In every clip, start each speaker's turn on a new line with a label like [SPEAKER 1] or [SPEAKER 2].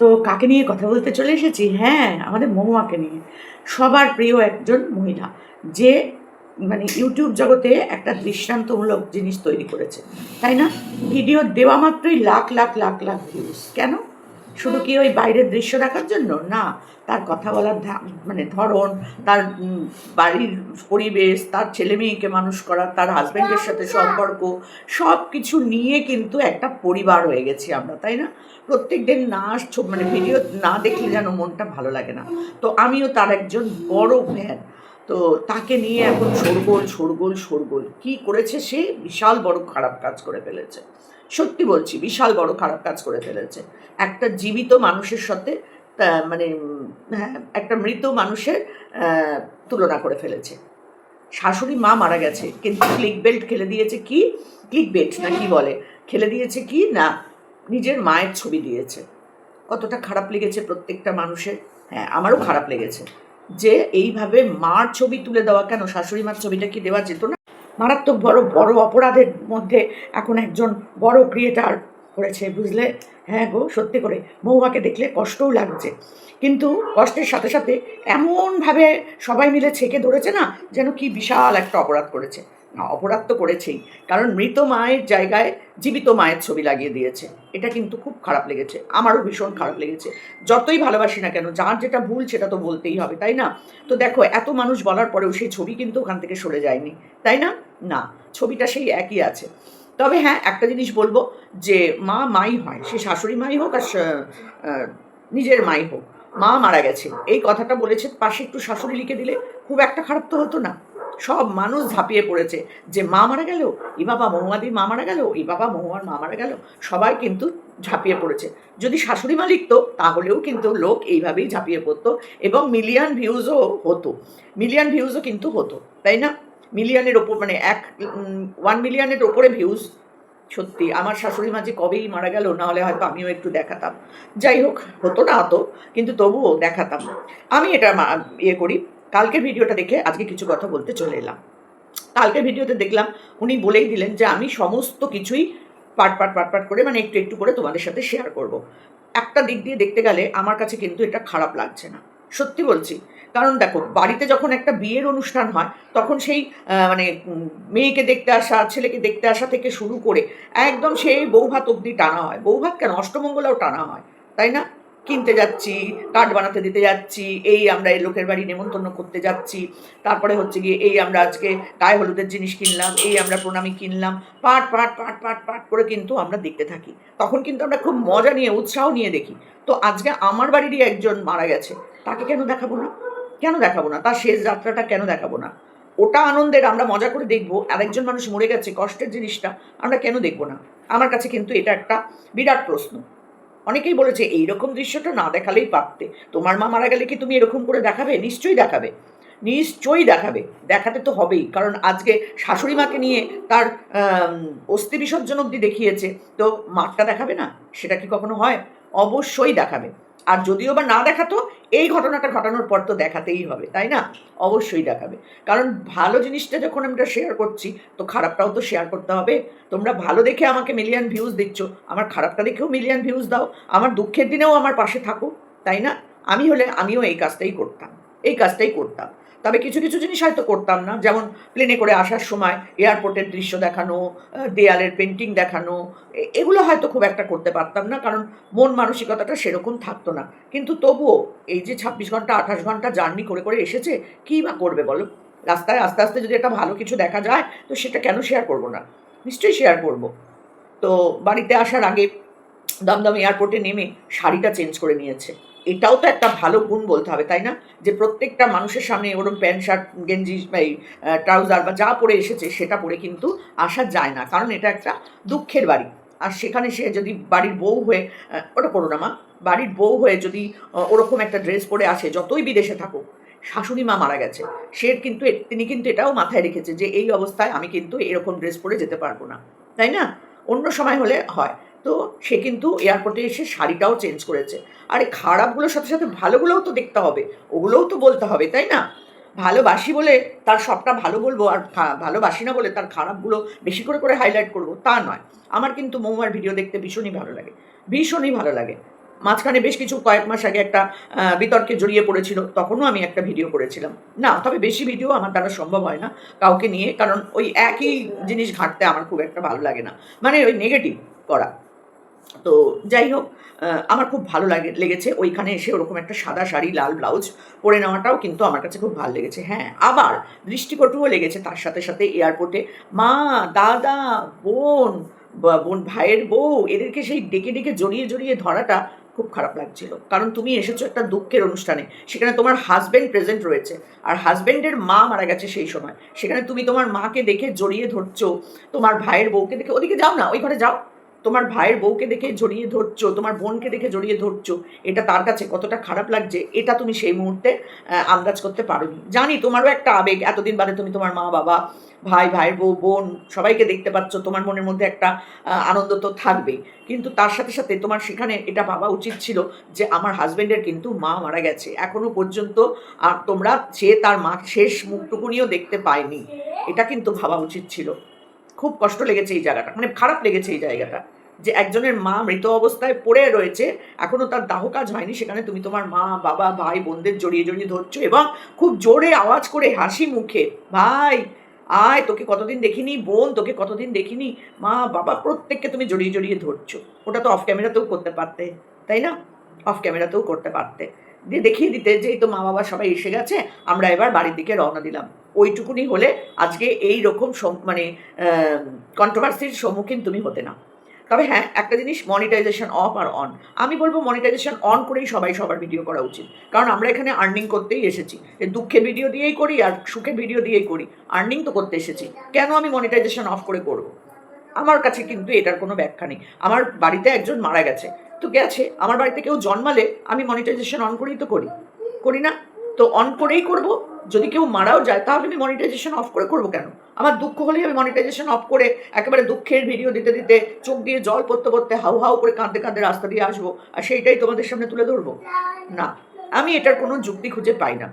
[SPEAKER 1] তো কাকে নিয়ে কথা বলতে চলে এসেছি? হ্যাঁ, আমাদের মহুয়াকে নিয়ে। সবার প্রিয় একজন মহিলা, যে মানে ইউটিউব জগতে একটা দৃষ্টান্তমূলক জিনিস তৈরি করেছে, তাই না? ভিডিও দেওয়া মাত্রই লাখ লাখ লাখ লাখ ভিউজ। কেন? শুধু কি ওই বাইরের দৃশ্য দেখার জন্য? না, তার কথা বলার মানে ধরন, তার বাড়ির পরিবেশ, তার ছেলে মেয়েকে মানুষ করা, তার হাজব্যান্ডের সাথে সম্পর্ক, সব কিছু নিয়ে কিন্তু একটা পরিবার হয়ে গেছি আমরা, তাই না? প্রত্যেক দিন মানে ভিডিও না দেখলে যেন মনটা ভালো লাগে না। তো আমিও তার একজন বড় ফ্যান। তো তাকে নিয়ে এখন শোরগোল শোরগোল শোরগোল। কী করেছে সে? বিশাল বড় খারাপ কাজ করে ফেলেছে। সত্যি বলছি, বিশাল বড় খারাপ কাজ করে ফেলেছে। একটা জীবিত মানুষের সাথে মানে হ্যাঁ, একটা মৃত মানুষের তুলনা করে ফেলেছে। শাশুড়ি মা মারা গেছে, কিন্তু ক্লিক বেল্ট খেলে দিয়েছে কি? ক্লিক বেল্ট না কি বলে, খেলে দিয়েছে কি না, নিজের মায়ের ছবি দিয়েছে। কতটা খারাপ লেগেছে প্রত্যেকটা মানুষের। হ্যাঁ, আমারও খারাপ লেগেছে যে এইভাবে মার ছবি তুলে দেওয়া। কেন শাশুড়ি মার ছবিটা কি দেওয়া যেত না? মারাত্মক বড় বড় অপরাধের মধ্যে এখন একজন বড় ক্রিয়েটার করেছে, বুঝলে? হ্যাঁ গো, সত্যি করে মহুয়াকে দেখলে কষ্টও লাগছে, কিন্তু কষ্টের সাথে সাথে এমনভাবে সবাই মিলে ছেঁকে ধরেছে না, যেন কি বিশাল একটা অপরাধ করেছে। না, অপরাধ তো করেছেই, কারণ মৃত মায়ের জায়গায় জীবিত মায়ের ছবি লাগিয়ে দিয়েছে। এটা কিন্তু খুব খারাপ লেগেছে, আমারও ভীষণ খারাপ লেগেছে। যতই ভালোবাসি না কেন, যার যেটা ভুল সেটা তো বলতেই হবে, তাই না? তো দেখো, এত মানুষ বলার পরেও সেই ছবি কিন্তু ওখান থেকে সরে যায়নি, তাই না? না, ছবিটা সেই একই আছে। তবে হ্যাঁ, একটা জিনিস বলবো, যে মা মাই হয়, সে শাশুড়ি মাই হোক আর নিজের মাই হোক, মা মারা গেছে এই কথাটা বলেছে, পাশে একটু শাশুড়ি লিখে দিলে খুব একটা খারাপ তো হতো না। সব মানুষ ঝাঁপিয়ে পড়েছে যে মা মারা গেল, ই বাবা মহুয়াদির মা মারা গেল, ই বাবা মহুয়ার মা মারা গেল। সবাই কিন্তু ঝাঁপিয়ে পড়েছে। যদি শাশুড়ি মা লিখতো তাহলেও কিন্তু লোক এইভাবেই ঝাঁপিয়ে পড়তো, এবং মিলিয়ন ভিউজও হতো। মিলিয়ন ভিউজও কিন্তু হতো, তাই না? মিলিয়নের ওপর, মানে 1 মিলিয়নের ওপরে ভিউজ। সত্যি আমার শাশুড়ি মা যে কবেই মারা গেল, না হলে হয়তো আমিও একটু দেখাতাম। যাই হোক, হতো না অত, কিন্তু তবুও দেখাতাম। আমি এটা ইয়ে করি। কালকের ভিডিওটা দেখে আজকে কিছু কথা বলতে চলে এলাম। কালকের ভিডিওতে দেখলাম উনি বলেই দিলেন যে আমি সমস্ত কিছুই পাট করে, মানে একটু একটু করে তোমাদের সাথে শেয়ার করব। একটা দিক দিয়ে দেখতে গেলে আমার কাছে কিন্তু এটা খারাপ লাগছে না, সত্যি বলছি। কারণ দেখো, বাড়িতে যখন একটা বিয়ের অনুষ্ঠান হয়, তখন সেই মানে মেয়েকে দেখতে আসা, ছেলেকে দেখতে আসা থেকে শুরু করে একদম সেই বৌভাত অবধি টানা হয়। বৌভাত কেন, অষ্টমঙ্গলাও টানা হয়, তাই না? কিনতে যাচ্ছি, কার্ড বানাতে দিতে যাচ্ছি, এই আমরা এই লোকের বাড়ি নেমন্তন্ন করতে যাচ্ছি, তারপরে হচ্ছে গিয়ে এই আমরা আজকে গায়ে হলুদের জিনিস কিনলাম, এই আমরা প্রণামী কিনলাম, পাট পাট পাট পাট পাট করে কিন্তু আমরা দেখতে থাকি। তখন কিন্তু আমরা খুব মজা নিয়ে, উৎসাহ নিয়ে দেখি। তো আজকে আমার বাড়িরই একজন মারা গেছে, তাকে কেন দেখাবো না? কেন দেখাবো না? তার শেষ যাত্রাটা কেন দেখাবো না? ওটা আনন্দের, আমরা মজা করে দেখবো। আরেকজন মানুষ মরে গেছে, কষ্টের জিনিসটা আমরা কেন দেখবো না? আমার কাছে কিন্তু এটা একটা বিরাট প্রশ্ন। অনেকেই বলেছে এইরকম দৃশ্যটা না দেখালেই পারতে। তোমার মা মারা গেলে কি তুমি এরকম করে দেখাবে? নিশ্চয়ই দেখাবে, নিশ্চয়ই দেখাবে। দেখাতে তো হবেই, কারণ আজকে শাশুড়ি মাকে নিয়ে তার অস্থি বিসর্জন অবধি দেখিয়েছে, তো মাঠটা দেখাবে না? সেটা কি কখনো হয়? অবশ্যই দেখাবে। আর যদিও বা না দেখাতো, এই ঘটনাটা ঘটানোর পর তো দেখাতেই হবে, তাই না? অবশ্যই দেখাবে। কারণ ভালো জিনিসটা যখন আমরা শেয়ার করছি, তো খারাপটাও তো শেয়ার করতে হবে। তোমরা ভালো দেখে আমাকে মিলিয়ন ভিউজ দিচ্ছ, আমার খারাপটা দেখেও মিলিয়ন ভিউজ দাও। আমার দুঃখের দিনেও আমার পাশে থাকো, তাই না? আমি হলে আমিও এই কাজটাই করতাম, এই কাজটাই করতাম। তবে কিছু কিছু জিনিস হয়তো করতাম না, যেমন প্লেনে করে আসার সময় এয়ারপোর্টের দৃশ্য দেখানো, দেয়ালের পেন্টিং দেখানো, এগুলো হয়তো খুব একটা করতে পারতাম না, কারণ মন মানসিকতাটা সেরকম থাকতো না। কিন্তু তবুও এই যে 26 ঘন্টা 28 ঘন্টা জার্নি করে করে এসেছে, কী বা করবে বলো? রাস্তায় আস্তে আস্তে যদি একটা ভালো কিছু দেখা যায়, তো সেটা কেন শেয়ার করবো না? নিশ্চয়ই শেয়ার করব। তো বাড়িতে আসার আগে দমদম এয়ারপোর্টে নেমে শাড়িটা চেঞ্জ করে নিয়েছে। এটাও তো একটা ভালো গুণ বলতে হবে, তাই না? যে প্রত্যেকটা মানুষের সামনে ওরকম প্যান্ট শার্ট গেঞ্জি বা এই ট্রাউজার বা যা পরে এসেছে সেটা পরে কিন্তু আসা যায় না, কারণ এটা একটা দুঃখের বাড়ি। আর সেখানে সে যদি বাড়ির বউ হয়ে, ওটা করো না মা, বাড়ির বউ হয়ে যদি ওরকম একটা ড্রেস পরে আসে, যতই বিদেশে থাকুক, শাশুড়ি মা মারা গেছে, সে কিন্তু তিনি কিন্তু এটাও মাথায় রেখেছে যে এই অবস্থায় আমি কিন্তু এরকম ড্রেস পরে যেতে পারবো না, তাই না? অন্য সময় হলে হয়। তো সে কিন্তু এয়ারপোর্টে এসে শাড়িটাও চেঞ্জ করেছে। আরে খারাপগুলোর সাথে সাথে ভালোগুলোও তো দেখতে হবে, ওগুলোও তো বলতে হবে, তাই না? ভালোবাসি বলে তার সবটা ভালো বলবো, আর ভালোবাসি না বলে তার খারাপগুলো বেশি করে হাইলাইট করবো, তা নয়। আমার কিন্তু মহুয়ার ভিডিও দেখতে ভীষণই ভালো লাগে, ভীষণই ভালো লাগে। মাঝখানে বেশ কিছু কয়েক মাস আগে একটা বিতর্কে জড়িয়ে পড়েছিল, তখনও আমি একটা ভিডিও করেছিলাম। না, তবে বেশি ভিডিও আমার দ্বারা সম্ভব হয় না কাউকে নিয়ে, কারণ ওই একই জিনিস ঘাঁটতে আমার খুব একটা ভালো লাগে না, মানে ওই নেগেটিভ করা। তো যাই হোক, আমার খুব ভালো লেগেছে ওইখানে এসে ওরকম একটা সাদা শাড়ি লাল ব্লাউজ পরে নেওয়াটাও কিন্তু আমার কাছে খুব ভালো লেগেছে। হ্যাঁ, আবার দৃষ্টিকটুও লেগেছে তার সাথে সাথে এয়ারপোর্টে মা, দাদা, বোন, বোন ভাইয়ের বউ এদেরকে সেই ডেকে ডেকে জড়িয়ে জড়িয়ে ধরাটা খুব খারাপ লাগছিল। কারণ তুমি এসেছো একটা দুঃখের অনুষ্ঠানে, সেখানে তোমার হাজব্যান্ড প্রেজেন্ট রয়েছে, আর হাজব্যান্ডের মা মারা গেছে সেই সময়, সেখানে তুমি তোমার মাকে দেখে জড়িয়ে ধরছো, তোমার ভাইয়ের বউকে দেখে, ওদিকে যাও না, ওই ঘরে যাও, তোমার ভাইয়ের বউকে দেখে জড়িয়ে ধরছো, তোমার বোনকে দেখে জড়িয়ে ধরছো, এটা তার কাছে কতটা খারাপ লাগছে এটা তুমি সেই মুহূর্তে আন্দাজ করতে পারোনি। জানি তোমারও একটা আবেগ, এতদিন বাদে তুমি তোমার মা বাবা, ভাই, ভাইয়ের বউ, বোন সবাইকে দেখতে পাচ্ছ, তোমার মনের মধ্যে একটা আনন্দ তো থাকবেই, কিন্তু তার সাথে সাথে তোমার সেখানে এটা ভাবা উচিত ছিল যে আমার হাজব্যান্ডের কিন্তু মা মারা গেছে, এখনো পর্যন্ত আর তোমরা সে তার মা শেষ মুখটুকুনিও দেখতে পায়নি, এটা কিন্তু ভাবা উচিত ছিল। খুব কষ্ট লেগেছে এই জায়গাটা, মানে খারাপ লেগেছে এই জায়গাটা, যে একজনের মা মৃত অবস্থায় পড়ে রয়েছে, এখনো তার দাহ কাজ হয়নি, সেখানে তুমি তোমার মা বাবা ভাই বোনদের জড়িয়ে জড়িয়ে ধরছো এবং খুব জোরে আওয়াজ করে হাসি মুখে, ভাই আয়, তোকে কতদিন দেখিনি, বোন তোকে কতদিন দেখিনি, মা বাবা প্রত্যেককে তুমি জড়িয়ে জড়িয়ে ধরছো। ওটা তো অফ ক্যামেরাতেও করতে পারতে, তাই না? অফ ক্যামেরাতেও করতে পারতে, দিয়ে দেখিয়ে দিতে যে এই তো মা বাবা সবাই এসে গেছে, আমরা এবার বাড়ির দিকে রওনা দিলাম। ওইটুকুনি হলে আজকে এই রকম মানে কন্ট্রোভার্সির সম্মুখীন তুমি হতে না। তবে হ্যাঁ, একটা জিনিস, মনিটাইজেশন অফ আর অন, আমি বলবো মনিটাইজেশন অন করেই সবাই সবার ভিডিও করা উচিত, কারণ আমরা এখানে আর্নিং করতেই এসেছি, দুঃখের ভিডিও দিয়েই করি আর সুখের ভিডিও দিয়েই করি, আর্নিং তো করতে এসেছি, কেন আমি মনিটাইজেশন অফ করে করবো? আমার কাছে কিন্তু এটার কোনো ব্যাখ্যা নেই। আমার বাড়িতে একজন মারা গেছে, তো গেছে, আমার বাড়িতে কেউ জন্মালে আমি মনিটাইজেশন অন করেই তো করি না? তো অন করেই করব। যদি কেউ মারাও যায় তাহলে আমি মনিটাইজেশন অফ করে করবো কেন? আমার দুঃখ হলেই আমি মনিটাইজেশন অফ করে একেবারে দুঃখের ভিডিও দিতে দিতে চোখ দিয়ে জল পড়তে পড়তে হাউ হাউ করে কাঁদতে কাঁদতে রাস্তা দিয়ে আসবো, আর সেইটাই তোমাদের সামনে তুলে ধরবো? না, আমি এটার কোনো যুক্তি খুঁজে পাই না।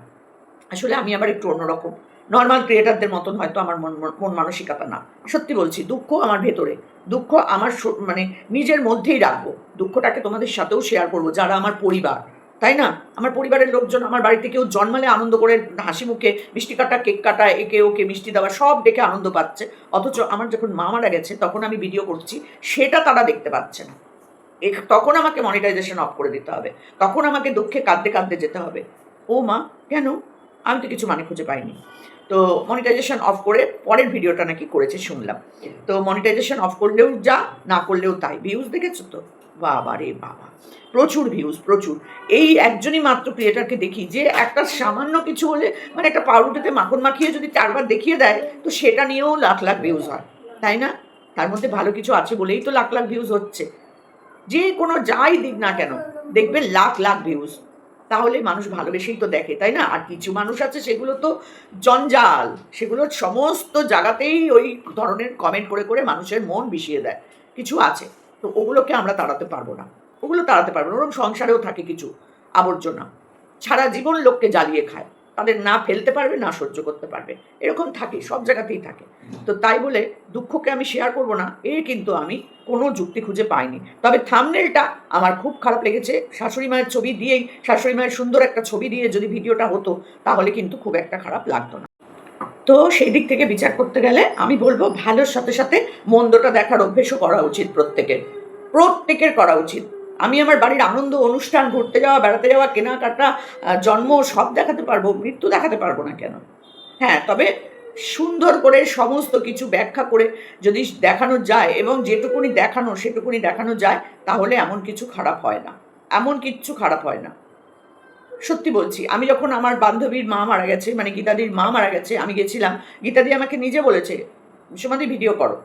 [SPEAKER 1] আসলে আমি আবার একটু অন্যরকম, নর্মাল ক্রিয়েটারদের মতন হয়তো আমার মন মানসিকতা না। সত্যি বলছি, দুঃখ আমার ভেতরে, দুঃখ আমার মানে নিজের মধ্যেই রাখবো, দুঃখটাকে তোমাদের সাথেও শেয়ার করবো, যারা আমার পরিবার, তাই না? আমার পরিবারের লোকজন, আমার বাড়িতে কেউ জন্মালে আনন্দ করে হাসি মুখে মিষ্টি কাটা, কেক কাটা, একে ওকে মিষ্টি দেওয়া, সব দেখে আনন্দ পাচ্ছে, অথচ আমার যখন মা মারা গেছে তখন আমি ভিডিও করছি, সেটা তারা দেখতে পাচ্ছে না। তখন আমাকে মনিটাইজেশন অফ করে দিতে হবে, তখন আমাকে দুঃখে কাঁদতে কাঁদতে যেতে হবে। ও মা, কেন? আমি তো কিছু মানে খুঁজে পাইনি। তো মনিটাইজেশন অফ করে পরের ভিডিওটা নাকি করেছে শুনলাম। তো মনিটাইজেশন অফ করলেও যা, না করলেও তাই, ভিউজ দেখেছো তো? বাবা রে বাবা, প্রচুর ভিউজ, প্রচুর। এই একজনই মাত্র ক্রিয়েটারকে দেখি যে একটা সামান্য কিছু হলে, মানে একটা পাউরুটিতে মাখন মাখিয়ে যদি 4বার দেখিয়ে দেয়, তো সেটা নিয়েও লাখ লাখ ভিউজ হয়, তাই না? তার মধ্যে ভালো কিছু আছে বলেই তো লাখ লাখ ভিউজ হচ্ছে। যে কোনো যাই দিক না কেন, দেখবে লাখ লাখ ভিউজ, তাহলে মানুষ ভালোবেসেই তো দেখে, তাই না? আর কিছু মানুষ আছে সেগুলো তো জঞ্জাল, সেগুলো সমস্ত জায়গাতেই ওই ধরনের কমেন্ট করে করে মানুষের মন বিষিয়ে দেয়। কিছু আছে, তো ওগুলোকে আমরা তাড়াতে পারবো না, ওগুলো তাড়াতে পারবো না। ওরকম সংসারেও থাকে কিছু আবর্জনা, সারা জীবন লোককে জ্বালিয়ে খায়, তাদের না ফেলতে পারবে না সহ্য করতে পারবে, এরকম থাকে, সব জায়গাতেই থাকে। তো তাই বলে দুঃখকে আমি শেয়ার করব না, কিন্তু আমি কোনো যুক্তি খুঁজে পাইনি। তবে থাম্বনেলটা আমার খুব খারাপ লেগেছে, শাশুড়ি মায়ের ছবি দিয়েই, শাশুড়ি মায়ের সুন্দর একটা ছবি দিয়ে যদি ভিডিওটা হতো তাহলে কিন্তু খুব একটা খারাপ লাগতো না। তো সেই দিক থেকে বিচার করতে গেলে আমি বলবো ভালোর সাথে সাথে মন্দটা দেখার অভ্যেসও করা উচিত, প্রত্যেকের করা উচিত। আমি আমার বাড়ির আনন্দ অনুষ্ঠান, ঘুরতে যাওয়া, বেড়াতে যাওয়া, কেনাকাটা, জন্ম সব দেখাতে পারবো, মৃত্যু দেখাতে পারবো না কেন? হ্যাঁ, তবে সুন্দর করে সমস্ত কিছু ব্যাখ্যা করে যদি দেখানো যায়, এবং যেটুকুনি দেখানো সেটুকুনি দেখানো যায়, তাহলে এমন কিছু খারাপ হয় না, এমন কিচ্ছু খারাপ হয় না। সত্যি বলছি, আমি যখন আমার বান্ধবীর মা মারা গেছে, মানে গীতাদির মা মারা গেছে, আমি গেছিলাম, গীতাদি আমাকে নিজে বলেছে সমাধি ভিডিও করো,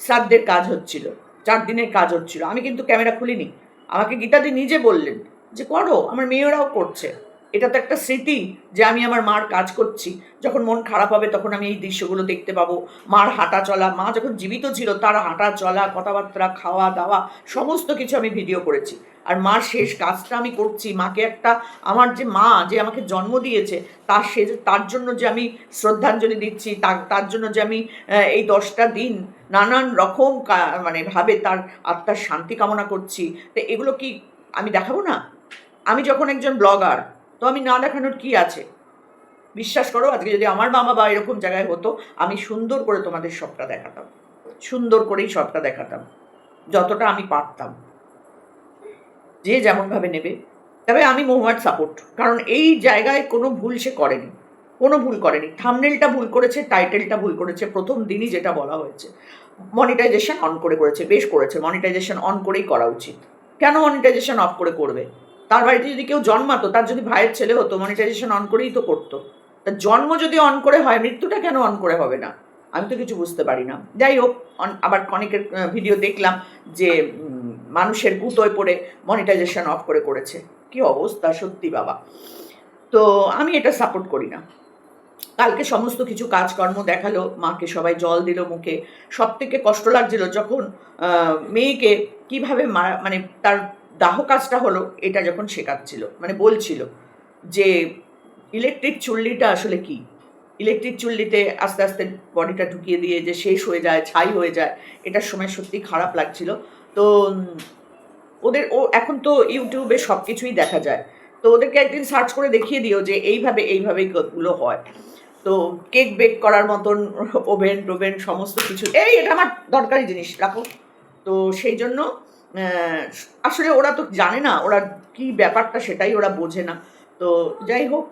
[SPEAKER 1] শ্রাদ্ধের কাজ হচ্ছিল, 4 দিনের কাজ হচ্ছিল, আমি কিন্তু ক্যামেরা খুলিনি, আমাকে গীতাদি নিজে বললেন যে করো, আমার মেয়েরাও করছে, এটা তো একটা স্মৃতি যে আমি আমার মার কাজ করছি, যখন মন খারাপ হবে তখন আমি এই দৃশ্যগুলো দেখতে পাবো, মার হাঁটা চলা, মা যখন জীবিত ছিল তার হাঁটা চলা, কথাবার্তা, খাওয়া দাওয়া, সমস্ত কিছু আমি ভিডিও করেছি। আর মার শেষ কাজটা আমি করছি, মাকে একটা, আমার যে মা যে আমাকে জন্ম দিয়েছে, তার জন্য যে আমি শ্রদ্ধাঞ্জলি দিচ্ছি, তার জন্য যে আমি এই 10টা দিন নানান রকম মানে ভাবে তার আত্মার শান্তি কামনা করছি, তো এগুলো কি আমি দেখাবো না? আমি যখন একজন ব্লগার, তো আমি না দেখানোর কি আছে? বিশ্বাস করো, আজকে যদি আমার মা বাবা এরকম জায়গায় হতো, আমি সুন্দর করে তোমাদের সবটা দেখাতাম, সুন্দর করেই সবটা দেখাতাম, যতটা আমি পারতাম। যে যেমনভাবে নেবে। তবে আমি মহুয়ার সাপোর্ট, কারণ এই জায়গায় কোনো ভুল সে করেনি, কোনো ভুল করেনি। থাম্বনেলটা ভুল করেছে, টাইটেলটা ভুল করেছে, প্রথম দিনই যেটা বলা হয়েছে। মনিটাইজেশন অন করে করেছে, বেশ করেছে, মনিটাইজেশন অন করেই করা উচিত। কেন মনিটাইজেশন অফ করে করবে? তার বাড়িতে যদি কেউ জন্মাতো, তার যদি ভাইয়ের ছেলে হতো, মনিটাইজেশন অন করেই তো করতো। তার জন্ম যদি অন করে হয়, মৃত্যুটা কেন অন করে হবে না? আমি তো কিছু বুঝতে পারি না। যাই হোক, আবার অনেকের ভিডিও দেখলাম যে মানুষের গুতোয় পড়ে মনিটাইজেশন অফ করে করেছে। কি অবস্থা সত্যি বাবা! তো আমি এটা সাপোর্ট করি না। কালকে সমস্ত কিছু কাজকর্ম দেখালো, মাকে সবাই জল দিল মুখে। সবথেকে কষ্ট লাগছিল যখন মেয়েকে কীভাবে মানে তার দাহ কাজটা হলো, এটা যখন শেখাচ্ছিল, মানে বলছিল যে ইলেকট্রিক চুল্লিটা আসলে কী। ইলেকট্রিক চুল্লিতে আস্তে আস্তে বডিটা ঢুকিয়ে দিয়ে যে শেষ হয়ে যায়, ছাই হয়ে যায়, এটার সময় সত্যি খারাপ লাগছিল। তো এখন তো ইউটিউবে সব কিছুই দেখা যায়। তো ওদেরকে একদিন সার্চ করে দেখিয়ে দিও যে এইভাবেই গুলো হয়। তো কেক বেক করার মতন ওভেন টোভেন সমস্ত কিছু, এটা আমার দরকারি জিনিস, রাখো। তো সেই জন্য আসলে ওরা তো জানে না, ওরা কি ব্যাপারটা সেটাই ওরা বোঝে না। তো যাই হোক,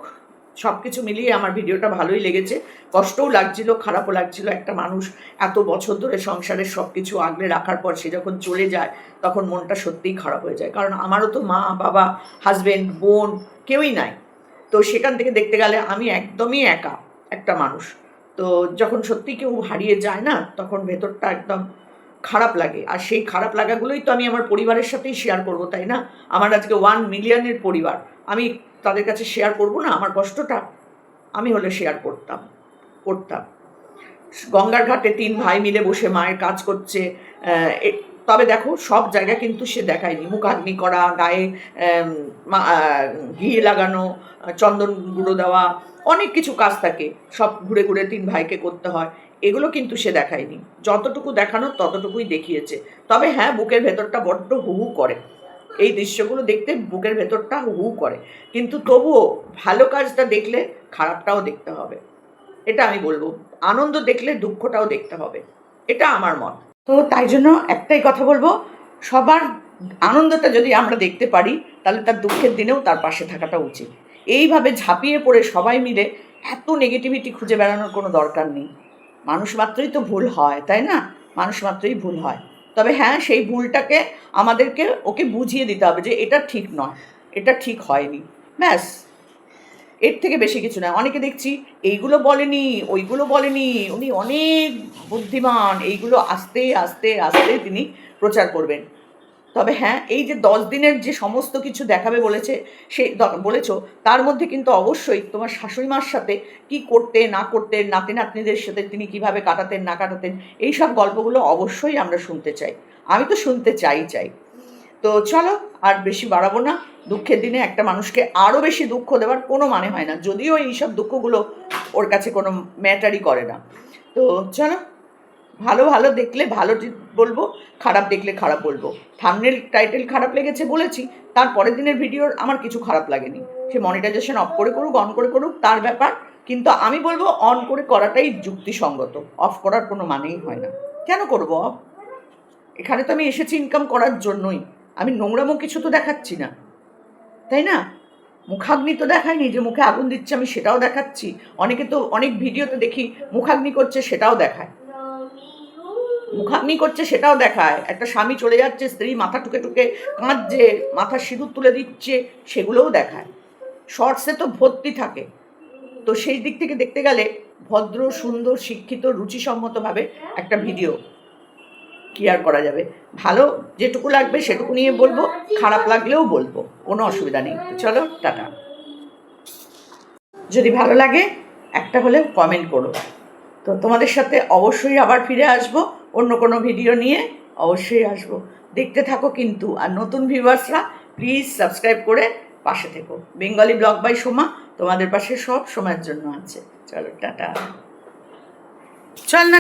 [SPEAKER 1] সব কিছু মিলিয়ে আমার ভিডিওটা ভালোই লেগেছে। কষ্টও লাগছিল, খারাপও লাগছিল। একটা মানুষ এত বছর ধরে সংসারের সব কিছু আগলে রাখার পর সে যখন চলে যায়, তখন মনটা সত্যিই খারাপ হয়ে যায়। কারণ আমারও তো মা বাবা, হাজব্যান্ড, বোন কেউই নাই। তো সেখান থেকে দেখতে গেলে আমি একদমই একা একটা মানুষ। তো যখন সত্যি কেউ হারিয়ে যায় না, তখন ভেতরটা একদম খারাপ লাগে। আর সেই খারাপ লাগাগুলোই তো আমি আমার পরিবারের সাথেই শেয়ার করবো, তাই না? আমার আজকে 1 মিলিয়নের পরিবার, আমি তাদের কাছে শেয়ার করবো না আমার কষ্টটা? আমি হলে শেয়ার করতাম। গঙ্গার ঘাটে 3 ভাই মিলে বসে মায়ের কাজ করছে। তবে দেখো, সব জায়গা কিন্তু সে দেখায়নি। মুখাগ্নি করা, গায়ে ঘি লাগানো, চন্দন গুঁড়ো দেওয়া, অনেক কিছু কাজ থাকে, সব ঘুরে ঘুরে 3 ভাইকে করতে হয়। এগুলো কিন্তু সে দেখায়নি। যতটুকু দেখানোর ততটুকুই দেখিয়েছে। তবে হ্যাঁ, বুকের ভেতরটা বড্ড হু হু করে। এই দৃশ্যগুলো দেখতে বুকের ভেতরটা হু হু করে। কিন্তু তবুও ভালো কাজটা দেখলে খারাপটাও দেখতে হবে, এটা আমি বলবো। আনন্দ দেখলে দুঃখটাও দেখতে হবে, এটা আমার মত। তো তাই জন্য একটাই কথা বলবো, সবার আনন্দটা যদি আমরা দেখতে পারি, তাহলে তার দুঃখের দিনেও তার পাশে থাকাটা উচিত। এইভাবে ঝাঁপিয়ে পড়ে সবাই মিলে এত নেগেটিভিটি খুঁজে বেড়ানোর কোনো দরকার নেই। মানুষ মাত্রই তো ভুল হয়, তাই না? মানুষ মাত্রই ভুল হয়। তবে হ্যাঁ, সেই ভুলটাকে আমাদেরকে ওকে বুঝিয়ে দিতে হবে যে এটা ঠিক নয়, এটা ঠিক হয়নি, ব্যাস। এর থেকে বেশি কিছু নয়। অনেকে দেখছি এইগুলো বলেনি, ওইগুলো বলেনি, উনি অনেক বুদ্ধিমান, এইগুলো আস্তে আস্তে আস্তে তিনি প্রচার করবেন। তবে হ্যাঁ, এই যে 10 দিনের যে সমস্ত কিছু দেখাবে বলেছে, বলেছ, তার মধ্যে কিন্তু অবশ্যই তোমার শাশুড়ি মার সাথে কি করতেন না করতেন, নাতি নাতনিদের সাথে তিনি কিভাবে কাটাতেন না কাটাতেন, এই সব গল্পগুলো অবশ্যই আমরা শুনতে চাই। আমি তো শুনতে চাই। তো চলো, আর বেশি বাড়াবো না। দুঃখের দিনে একটা মানুষকে আরও বেশি দুঃখ দেওয়ার কোনো মানে হয় না, যদিও এইসব দুঃখগুলো ওর কাছে কোনো ম্যাটারই করে না। তো চলো, ভালো দেখলে ভালো বলবো, খারাপ দেখলে খারাপ বলবো। থাম্বনেল টাইটেল খারাপ লেগেছে বলেছি, তার পরের দিনের ভিডিওর আমার কিছু খারাপ লাগেনি। সে মনিটাইজেশন অফ করে করুক, অন করে করুক, তার ব্যাপার। কিন্তু আমি বলবো অন করে করাটাই যুক্তিসঙ্গত, অফ করার কোনো মানেই হয় না। কেন করবো অফ? এখানে তো আমি এসেছি ইনকাম করার জন্যই, আমি নোংরামো কিছু তো দেখাচ্ছি না, তাই না? মুখাগ্নি তো দেখায়নি যে মুখে আগুন দিচ্ছে, আমি সেটাও দেখাচ্ছি। অনেকে তো অনেক ভিডিওতে দেখি মুখাগ্নি করছে, সেটাও দেখায়। মুখাগ্নি করছে সেটাও দেখায়। একটা স্বামী চলে যাচ্ছে, স্ত্রী মাথা টুকে কাঁদছে, মাথা সিঁদুর তুলে দিচ্ছে, সেগুলোও দেখায়। শর্টসে তো ভর্তি থাকে। তো সেই দিক থেকে দেখতে গেলে ভদ্র, সুন্দর, শিক্ষিত, রুচিসম্মতভাবে একটা ভিডিও কি আর করা যাবে। ভালো যেটুকু লাগবে সেটুকু নিয়ে বলবো, খারাপ লাগলেও বলবো, কোনো অসুবিধা নেই। চলো, টাটা। যদি ভালো লাগে একটা হলেও কমেন্ট করো। তো তোমাদের সাথে অবশ্যই আবার ফিরে আসবো, অন্য কোনো ভিডিও নিয়ে অবশ্যই আসবো। দেখতে থাকো কিন্তু। আর নতুন ভিউয়ার্সরা প্লিজ সাবস্ক্রাইব করে পাশে থেকো। বেঙ্গলি ব্লগ বাই সোমা তোমাদের পাশে সব সময়ের জন্য আছে। চলো, টাটা। চল না।